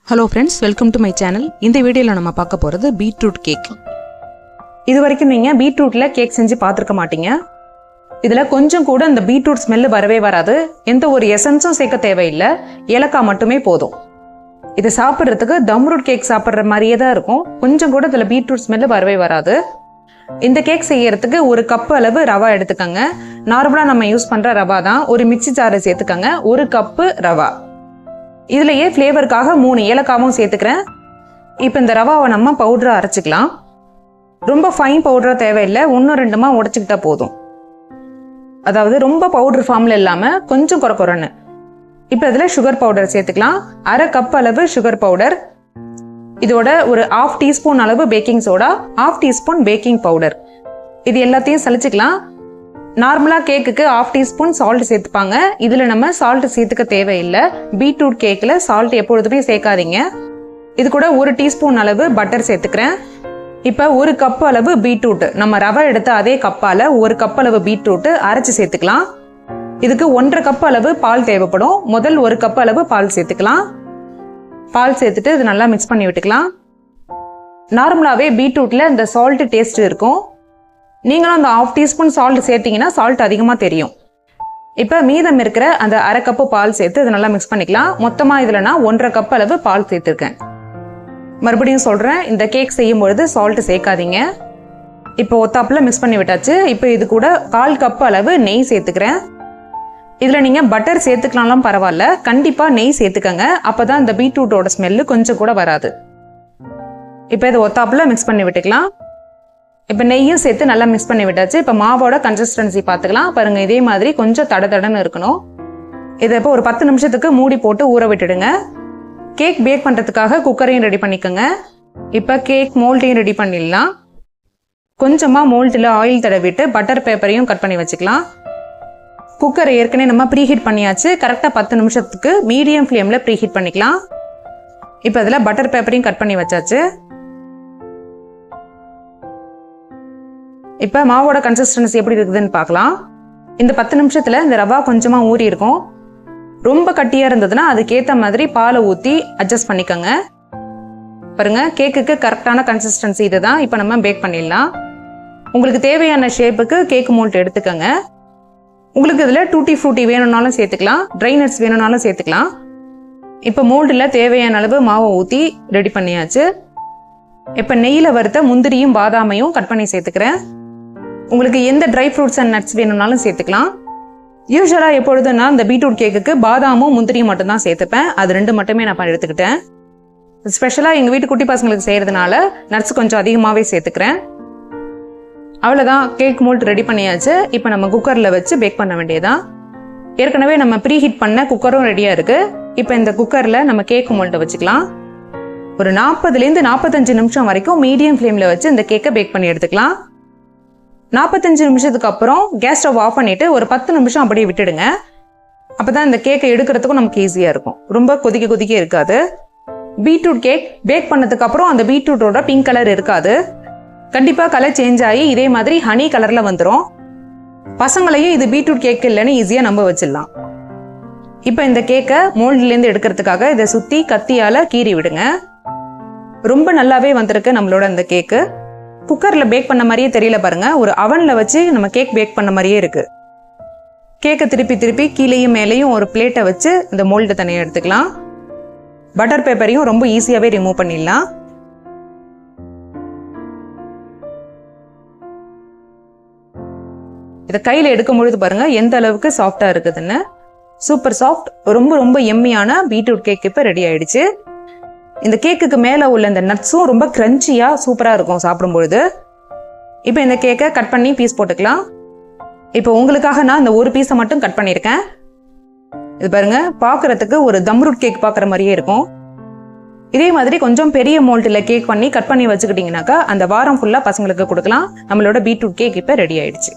Hello friends, welcome to my channel. இந்த வீடியோவில் நம்ம பார்க்க போகிறது பீட்ரூட் கேக். இது வரைக்கும் நீங்கள் பீட்ரூட்டில் கேக் செஞ்சு பார்த்துருக்க மாட்டீங்க. இதில் கொஞ்சம் கூட அந்த பீட்ரூட் ஸ்மெல்லு வரவே வராது. எந்த ஒரு எசன்ஸும் சேர்க்க தேவையில்லை, ஏலக்காய் மட்டுமே போதும். இது சாப்பிட்றதுக்கு தம்ரூட் கேக் சாப்பிட்ற மாதிரியே தான் இருக்கும். கொஞ்சம் கூட இதில் பீட்ரூட் ஸ்மெல்லு வரவே வராது. இந்த கேக் செய்யறதுக்கு ஒரு கப்பு அளவு ரவா எடுத்துக்கோங்க. நார்மலாக நம்ம யூஸ் பண்ணுற ரவா தான். ஒரு மிக்சி ஜாரை சேர்த்துக்கோங்க. ஒரு கப்பு ரவா. இதுலையே ஃப்ளேவருக்காக 3 ஏலக்காவும் சேர்த்துக்கிறேன். இப்போ இந்த ரவாவை நம்ம பவுடராக அரைச்சிக்கலாம். ரொம்ப ஃபைன் பவுடராக தேவையில்லை, 1-2 உடைச்சிக்கிட்டா போதும். அதாவது ரொம்ப பவுடர் ஃபார்மில் இல்லாமல் கொஞ்சம் குறைன்னு. இப்போ இதில் சுகர் பவுடர் சேர்த்துக்கலாம். 1/2 கப் அளவு சுகர் பவுடர். இதோட ஒரு 1/2 டீஸ்பூன் அளவு baking soda, 1/2 teaspoon baking powder. இது எல்லாத்தையும் சலிச்சுக்கலாம். நார்மலாக கேக்குக்கு 1/2 டீஸ்பூன் சால்ட் சேர்த்துப்பாங்க. இதில் நம்ம சால்ட் சேர்த்துக்க தேவையில்லை. பீட்ரூட் கேக்கில் சால்ட் எப்பொழுதுமே சேர்க்காதீங்க. இது கூட 1 டீஸ்பூன் அளவு பட்டர் சேர்த்துக்கிறேன். இப்போ 1 கப் அளவு பீட்ரூட், நம்ம ரவை எடுத்த அதே கப்பால் 1 கப் அளவு பீட்ரூட்டு அரைச்சி சேர்த்துக்கலாம். இதுக்கு 1/2 கப் அளவு பால் தேவைப்படும். முதல் 1 கப் அளவு பால் சேர்த்துக்கலாம். பால் சேர்த்துட்டு இது நல்லா மிக்ஸ் பண்ணி விட்டுக்கலாம். நார்மலாகவே பீட்ரூட்டில் இந்த சால்ட் டேஸ்ட் இருக்கும். நீங்களும் அந்த 1/2 டீஸ்பூன் சால்ட் சேர்த்திங்கன்னா சால்ட் அதிகமாக தெரியும். இப்போ மீதம் இருக்கிற அந்த 1/2 கப்பு பால் சேர்த்து இதை நல்லா மிக்ஸ் பண்ணிக்கலாம். மொத்தமாக இதில் நான் 1/2 கப் அளவு பால் சேர்த்துருக்கேன். மறுபடியும் சொல்கிறேன், இந்த கேக் செய்யும் பொழுது சால்ட் சேர்க்காதீங்க. இப்போ ஒத்தாப்பில் மிக்ஸ் பண்ணி விட்டாச்சு. இப்போ இது கூட 1/4 கப் அளவு நெய் சேர்த்துக்கிறேன். இதில் நீங்கள் பட்டர் சேர்த்துக்கலாம்லாம் பரவாயில்ல, கண்டிப்பாக நெய் சேர்த்துக்கங்க. அப்போ தான் இந்த பீட்ரூட்டோட ஸ்மெல்லு கொஞ்சம் கூட வராது. இப்போ இதை ஒத்தாப்பில் மிக்ஸ் பண்ணி விட்டுக்கலாம். இப்போ நெய்யும் சேர்த்து நல்லா மிக்ஸ் பண்ணி விட்டாச்சு. இப்போ மாவோட கன்சிஸ்டன்சி பார்த்துக்கலாம். பாருங்கள், இதே மாதிரி கொஞ்சம் தடன்னு இருக்கணும். இதை இப்போ ஒரு 10 நிமிஷத்துக்கு மூடி போட்டு ஊற விட்டுடுங்க. கேக் பேக் பண்ணுறதுக்காக குக்கரையும் ரெடி பண்ணிக்கோங்க. இப்போ கேக் மோல்டையும் ரெடி பண்ணிடலாம். கொஞ்சமாக மோல்டில் ஆயில் தடவிட்டு பட்டர் பேப்பரையும் கட் பண்ணி வச்சுக்கலாம். குக்கரை ஏற்கனவே நம்ம ப்ரீஹீட் பண்ணியாச்சு. கரெக்டாக 10 நிமிஷத்துக்கு மீடியம் ஃப்ளேமில் ப்ரீஹீட் பண்ணிக்கலாம். இப்போ அதில் பட்டர் பேப்பரையும் கட் பண்ணி வச்சாச்சு. இப்போ மாவோட கன்சிஸ்டன்சி எப்படி இருக்குதுன்னு பார்க்கலாம். இந்த 10 நிமிஷத்தில் இந்த ரவா கொஞ்சமாக ஊறி இருக்கும். ரொம்ப கட்டியாக இருந்ததுன்னா அதுக்கேற்ற மாதிரி பாலை ஊற்றி அட்ஜஸ்ட் பண்ணிக்கோங்க. பாருங்கள், கேக்குக்கு கரெக்டான கன்சிஸ்டன்சி இது தான். இப்போ நம்ம பேக் பண்ணிடலாம். உங்களுக்கு தேவையான ஷேப்புக்கு கேக் மோல்ட் எடுத்துக்கோங்க. உங்களுக்கு இதில் டூட்டி ஃப்ரூட்டி வேணும்னாலும் சேர்த்துக்கலாம், ட்ரை நட்ஸ் வேணும்னாலும் சேர்த்துக்கலாம். இப்போ மோல்டில் தேவையான அளவு மாவை ஊற்றி ரெடி பண்ணியாச்சு. இப்போ நெய்யில் வறுத்த முந்திரியும் பாதாமையும் கட் பண்ணி சேர்த்துக்கிறேன். உங்களுக்கு எந்த ட்ரை ஃப்ரூட்ஸ் அண்ட் நட்ஸ் வேணும்னாலும் சேர்த்துக்கலாம். யூஸ்வலாக எப்பொழுதும் நான் இந்த பீட்ரூட் கேக்குக்கு பாதாமும் முந்திரியும் மட்டும்தான் சேர்த்துப்பேன். அது 2 மட்டுமே நான் எடுத்துக்கிட்டேன். ஸ்பெஷலாக எங்கள் வீட்டு குட்டி பசங்களுக்கு செய்கிறதுனால நட்ஸ் கொஞ்சம் அதிகமாகவே சேர்த்துக்கிறேன். அவ்வளோதான், கேக் மோல்ட் ரெடி பண்ணியாச்சு. இப்போ நம்ம குக்கரில் வச்சு பேக் பண்ண வேண்டியதான். ஏற்கனவே நம்ம ப்ரீஹீட் பண்ண குக்கரும் ரெடியாக இருக்குது. இப்போ இந்த குக்கரில் நம்ம கேக் மோல்ட்டை வச்சுக்கலாம். ஒரு 40லேருந்து 45 நிமிஷம் வரைக்கும் மீடியம் ஃப்ளேமில் வச்சு இந்த கேக்கை பேக் பண்ணி எடுத்துக்கலாம். 45 நிமிஷத்துக்கு அப்புறம் கேஸ் ஸ்டவ் ஆஃப் பண்ணிவிட்டு ஒரு 10 நிமிஷம் அப்படியே விட்டுடுங்க. அப்போ தான் இந்த கேக்கை எடுக்கிறதுக்கும் நமக்கு ஈஸியாக இருக்கும். ரொம்ப கொதிக்க இருக்காது. பீட்ரூட் கேக் பேக் பண்ணதுக்கு அப்புறம் அந்த பீட்ரூட்டோட பிங்க் கலர் இருக்காது. கண்டிப்பாக கலர் சேஞ்ச் ஆகி இதே மாதிரி ஹனி கலரில் வந்துடும். பசங்களையும் இது பீட்ரூட் கேக் இல்லைன்னு ஈஸியாக நம்ப வச்சிடலாம். இப்போ இந்த கேக்கை மோல்ட்லேருந்து எடுக்கிறதுக்காக இதை சுற்றி கத்தியால் கீறி விடுங்க. ரொம்ப நல்லாவே வந்திருக்கு நம்மளோட இந்த கேக்கு. குக்கரில் பேக் பண்ண மாதிரியே தெரியல பாருங்க. ஒரு அவனில் வச்சு நம்ம கேக் பேக் பண்ண மாதிரியே இருக்கு. கேக்கை திருப்பி கீழேயும் மேலேயும் ஒரு பிளேட்டை வச்சு இந்த மோல்டை தனியாக எடுத்துக்கலாம். பட்டர் பேப்பரையும் ரொம்ப ஈஸியாகவே ரிமூவ் பண்ணிடலாம். இதை கையில் எடுக்கும் பொழுது பாருங்க எந்த அளவுக்கு சாஃப்டாக இருக்குதுன்னு. சூப்பர் சாஃப்ட், ரொம்ப எம்மியான பீட்ரூட் கேக் இப்போ ரெடி ஆயிடுச்சு. இந்த கேக்குக்கு மேலே உள்ள இந்த நட்ஸும் ரொம்ப க்ரன்ச்சியாக சூப்பராக இருக்கும் சாப்பிடும்பொழுது. இப்போ இந்த கேக்கை கட் பண்ணி பீஸ் போட்டுக்கலாம். இப்போ உங்களுக்காக நான் இந்த ஒரு பீஸை மட்டும் கட் பண்ணியிருக்கேன். இது பாருங்க, பார்க்குறதுக்கு ஒரு தம்ரூட் கேக் பார்க்குற மாதிரியே இருக்கும். இதே மாதிரி கொஞ்சம் பெரிய மோல்ட்டில் கேக் பண்ணி கட் பண்ணி வச்சுக்கிட்டிங்கனாக்கா அந்த வாரம் ஃபுல்லாக பசங்களுக்கு கொடுக்கலாம். நம்மளோட பீட்ரூட் கேக் இப்போ ரெடி ஆயிடுச்சு.